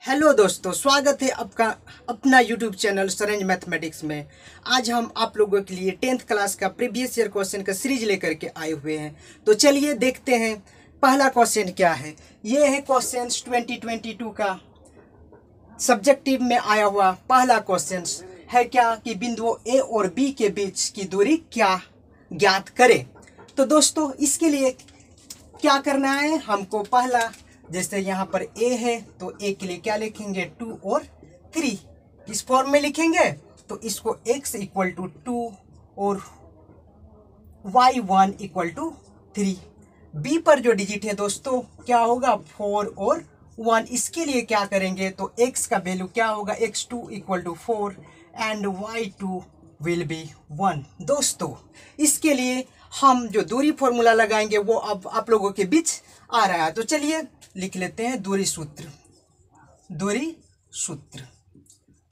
Hello दोस्तों, स्वागत है आपका अपना यूट्यूब चैनल सरंज मैथमेटिक्स में। आज हम आप लोगों के लिए 10th क्लास का प्रीवियस ईयर क्वेश्चन का सीरीज लेकर के आए हुए हैं। तो चलिए देखते हैं पहला क्वेश्चन क्या है। ये है क्वेश्चन 2022 का सब्जेक्टिव में आया हुआ पहला क्वेश्चन है क्या कि बिंदुओं ए और बी के बीच की दूरी क्या ज्ञात करें। तो दोस्तों इसके लिए क्या करना है, हमको पहला जैसे यहाँ पर a है तो a के लिए क्या लिखेंगे 2 और 3 इस फॉर्म में लिखेंगे। तो इसको x इक्वल टू 2 और y1 इक्वल टू 3। b पर जो डिजिट है दोस्तों क्या होगा 4 और 1। इसके लिए क्या करेंगे तो x का वैल्यू क्या होगा x2 equal to 4 and y2 will be 1। दोस्तों इसके लिए हम जो दूरी फॉर्मूला लगाएंगे वो अब आप लोगों के बीच आ रहा है। तो चलिए लिख लेते हैं दूरी सूत्र।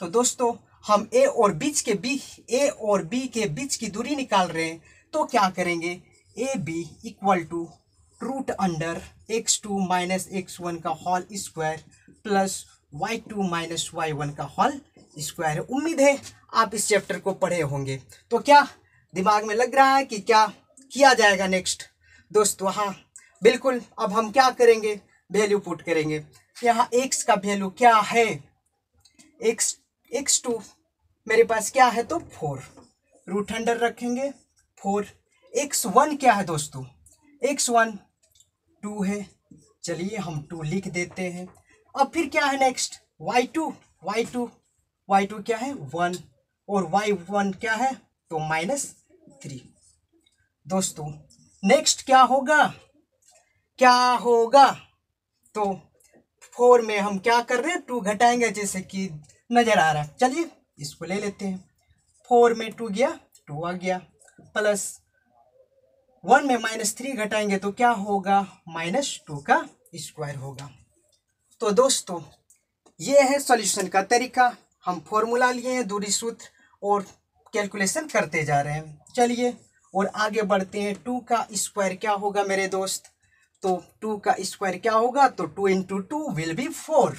तो दोस्तों हम ए और बी के बीच की दूरी निकाल रहे हैं। तो क्या करेंगे A B equal to root under x2 minus x1 का whole square plus y2 minus y1 का होल स्क्वायर। उम्मीद है आप इस चैप्टर को पढ़े होंगे। तो क्या दिमाग में लग रहा है कि क्या किया जाएगा नेक्स्ट। दोस्तों हाँ बिल्कुल, अब हम क्या करेंगे वैल्यू पुट करेंगे। यहाँ x का वैल्यू क्या है x2 मेरे पास क्या है तो 4 रूट अंडर रखेंगे 4। x1 क्या है दोस्तों x1 2 है। चलिए हम 2 लिख देते हैं। अब फिर क्या है नेक्स्ट y2 क्या है 1 और y1 क्या है तो -3। दोस्तों नेक्स्ट क्या होगा तो 4 में हम क्या कर रहे हैं 2 घटाएंगे जैसे कि नजर आ रहा है। चलिए इसको ले लेते हैं। 4 में 2 गया 2 आ गया प्लस 1 में -3 घटाएंगे तो क्या होगा -2 का स्क्वायर होगा। तो दोस्तों ये है सॉल्यूशन का तरीका। हम फॉर्मूला लिए हैं दूरी सूत्र और कैलकुलेशन करते जा रहे हैं। चलिए और आगे बढ़ते हैं। 2 का स्क्वायर क्या होगा मेरे दोस्त, तो 2 का स्क्वायर क्या होगा तो 2 इंटू 2 विल बी 4।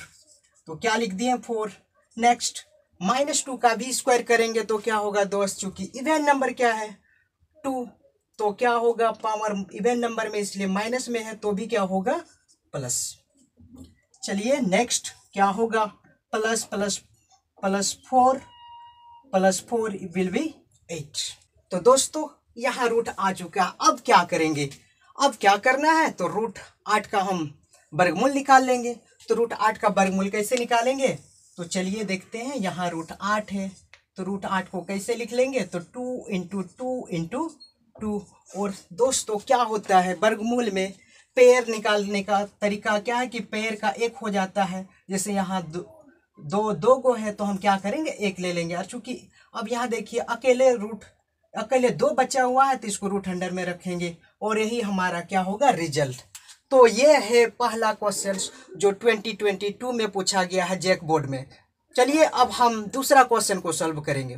तो क्या लिख दिए 4। नेक्स्ट -2 का भी स्क्वायर करेंगे तो क्या होगा दोस्त, चूंकि इवन नंबर क्या है 2 तो क्या होगा पावर इवन नंबर में इसलिए माइनस में है तो भी क्या होगा प्लस। चलिए नेक्स्ट क्या होगा plus plus plus 4 will be 8। तो दोस्तों यहाँ रूट आ चुका। अब क्या करेंगे, अब क्या करना है तो रूट 8 का हम वर्गमूल निकाल लेंगे। तो रूट 8 का वर्गमूल कैसे निकालेंगे तो चलिए देखते हैं। यहाँ रूट 8 है तो रूट 8 को कैसे लिख लेंगे तो 2 इंटू 2 इंटू 2। और दोस्तों क्या होता है वर्गमूल में पेयर निकालने का तरीका क्या है कि पेयर का एक हो जाता है। जैसे यहाँ दो को है तो हम क्या करेंगे एक ले लेंगे। और चूंकि अब यहाँ देखिए अकेले 2 बचा हुआ है तो इसको रूट अंडर में रखेंगे और यही हमारा क्या होगा रिजल्ट। तो ये है पहला क्वेश्चन जो 2022 में पूछा गया है जैक बोर्ड में। चलिए अब हम दूसरा क्वेश्चन को सॉल्व करेंगे।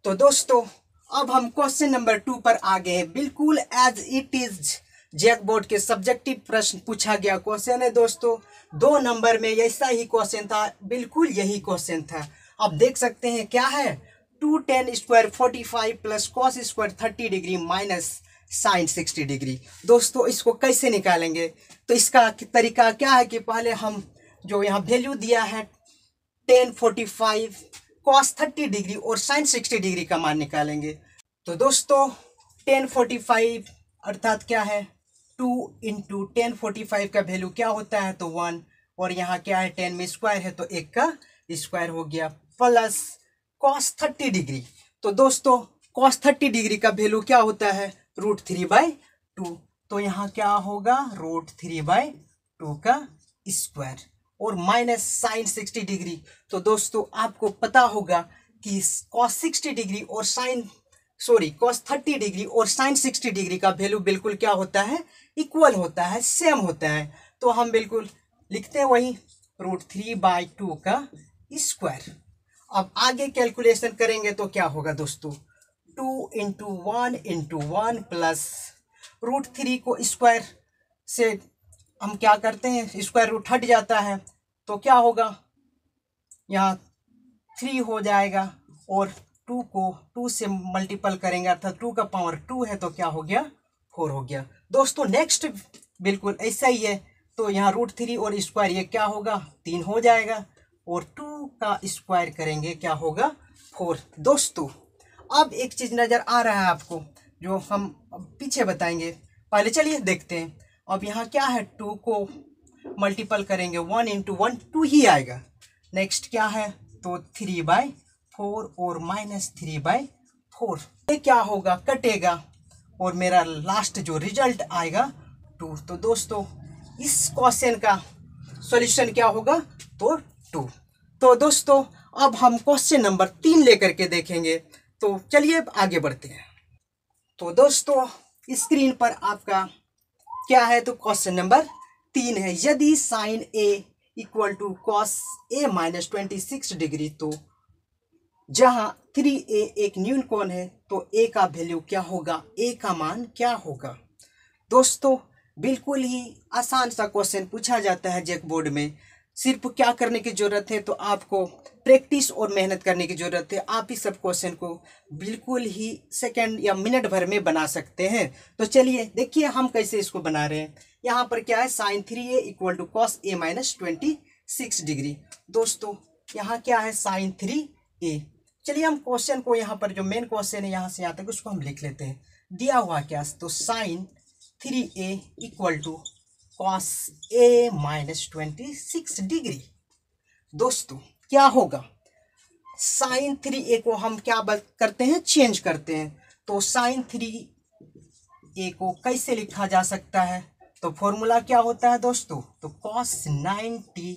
तो दोस्तों अब हम क्वेश्चन नंबर 2 पर आ गए हैं। बिल्कुल as it is JAC board के सब्जेक्टिव प्रश्न पूछा गया क्वेश्चन है दोस्तों। 2 नंबर में ऐसा ही क्वेश्चन था, बिल्कुल यही क्वेश्चन था। अब देख सकते हैं क्या है 2 tan square 45 plus cos square 30 degree minus sine 60 degree. दोस्तों इसको कैसे निकालेंगे तो इसका तरीका क्या है कि पहले हम जो यहाँ वैल्यू दिया है tan 45 कॉस 30 डिग्री और साइन 60 डिग्री का मान निकालेंगे। तो दोस्तों tan 45 अर्थात क्या है 2 इंटू tan 45 का वैल्यू क्या होता है तो 1 और यहाँ क्या है 10 में स्क्वायर है तो 1 का स्क्वायर हो गया प्लस कॉस 30 डिग्री। तो दोस्तों कॉस 30 डिग्री का वैल्यू क्या होता है √3/2। तो यहाँ क्या होगा √3/2 का स्क्वायर और माइनस साइन 60 डिग्री। तो दोस्तों आपको पता होगा कि कॉस 30 डिग्री और साइन 60 डिग्री का वैल्यू बिल्कुल क्या होता है इक्वल होता है, सेम होता है। तो हम बिल्कुल लिखते हैं वही √3/2 का स्क्वायर। अब आगे कैलकुलेशन करेंगे तो क्या होगा दोस्तों 2 इंटू 1 प्लस √3 को स्क्वायर से हम क्या करते हैं स्क्वायर रूट हट जाता है तो क्या होगा, यहाँ 3 हो जाएगा और 2 को 2 से मल्टीपल करेंगे अर्थात 2 का पावर 2 है तो क्या हो गया, 4 हो गया। दोस्तों नेक्स्ट बिल्कुल ऐसा ही है, तो यहाँ √3 और स्क्वायर ये क्या होगा, 3 हो जाएगा और 2 का स्क्वायर करेंगे क्या होगा, 4। दोस्तों अब एक चीज़ नज़र आ रहा है आपको जो हम पीछे बताएंगे, पहले चलिए देखते हैं। अब यहाँ क्या है, 2 को मल्टीपल करेंगे 1 × 1 2 ही आएगा। नेक्स्ट क्या है, तो 3/4 और -3/4 ये क्या होगा, कटेगा और मेरा लास्ट जो रिजल्ट आएगा 2। तो दोस्तों इस क्वेश्चन का सॉल्यूशन क्या होगा, तो 2। तो दोस्तों अब हम क्वेश्चन नंबर 3 लेकर के देखेंगे, तो चलिए आगे बढ़ते हैं। तो दोस्तों स्क्रीन पर आपका क्या है, तो क्वेश्चन नंबर 3 है, यदि sin A = cos A - 26 degree, तो जहां 3A एक न्यून कोण है तो A का वैल्यू क्या होगा, A का मान क्या होगा। दोस्तों बिल्कुल ही आसान सा क्वेश्चन पूछा जाता है जैक बोर्ड में, सिर्फ क्या करने की जरूरत है, तो आपको प्रैक्टिस और मेहनत करने की जरूरत है। आप इस सब क्वेश्चन को बिल्कुल ही सेकंड या मिनट भर में बना सकते हैं। तो चलिए देखिए हम कैसे इसको बना रहे हैं। यहाँ पर क्या है, sin 3A = cos A - 26 degree. दोस्तों यहाँ क्या है, sin 3A। चलिए हम क्वेश्चन को यहाँ पर जो मेन क्वेश्चन है यहाँ से यहाँ तक उसको हम लिख लेते हैं। दिया हुआ क्या, तो sin 3A = cos A - 26 degree. दोस्तों क्या होगा, sin 3A को हम क्या करते हैं, चेंज करते हैं। तो sin 3A को कैसे लिखा जा सकता है, तो फॉर्मूला क्या होता है दोस्तों, तो cos 90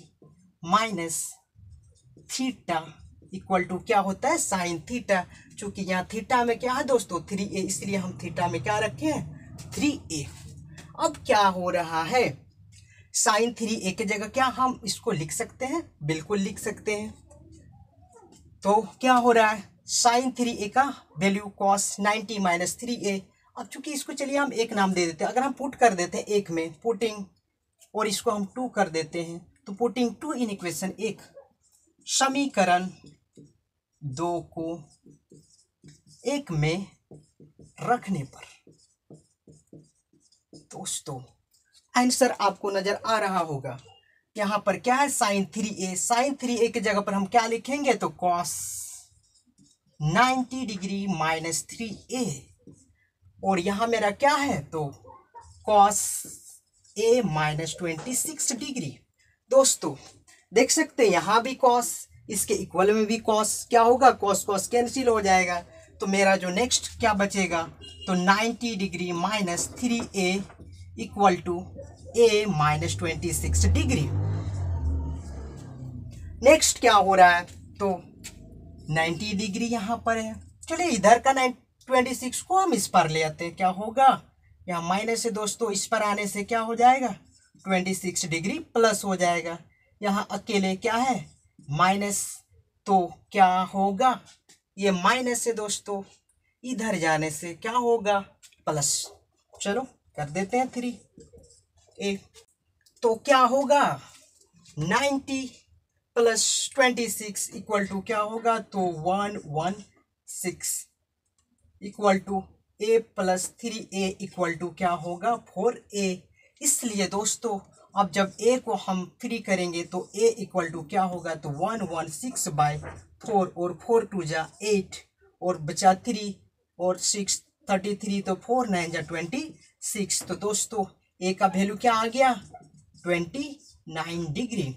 - थीटा = क्या होता है, sin थीटा। चूंकि यहाँ थीटा में क्या है दोस्तों, 3A, इसलिए हम थीटा में क्या रखे हैं, 3A। अब क्या हो रहा है, sin 3A की जगह क्या हम इसको लिख सकते हैं, बिल्कुल लिख सकते हैं। तो क्या हो रहा है, sin 3A का वैल्यू cos 90 - 3A। अब चूंकि इसको चलिए हम एक नाम दे देते हैं, अगर हम पुट कर देते हैं एक में पुटिंग, और इसको हम 2 कर देते हैं, तो पुटिंग 2 इन इक्वेशन 1, समीकरण 2 को 1 में रखने पर दोस्तों आंसर आपको नजर आ रहा होगा। यहाँ पर क्या है, sin 3A की जगह पर हम क्या लिखेंगे, तो cos 90 डिग्री - 3A, और यहाँ मेरा क्या है, तो cos A - 26 डिग्री। दोस्तों देख सकते हैं यहाँ भी cos, इसके इक्वल में भी cos, क्या होगा, cos कैंसिल हो जाएगा। तो मेरा जो नेक्स्ट क्या बचेगा, तो 90 degree - 3A = A - 26 degree. Next क्या हो रहा है, तो 90 डिग्री यहाँ पर है, चलिए इधर का 26 को हम इस पर ले आते हैं, क्या होगा, यहाँ माइनस है दोस्तों, इस पर आने से क्या हो जाएगा, 26 डिग्री प्लस हो जाएगा। यहाँ अकेले क्या है, माइनस, तो क्या होगा, ये माइनस है दोस्तों, इधर जाने से क्या होगा, प्लस। चलो कर देते हैं 3A, तो क्या होगा, 90 + 26 = क्या होगा, तो 116 = A + 3A = क्या होगा, 4A। इसलिए दोस्तों अब जब A को हम 3 करेंगे तो A = क्या होगा, तो 116/4, और 4 2 जा 8, और बचा 3 और 6 33, तो 4 9 जा 26। तो दोस्तों A का वैल्यू क्या आ गया, 29 डिग्री।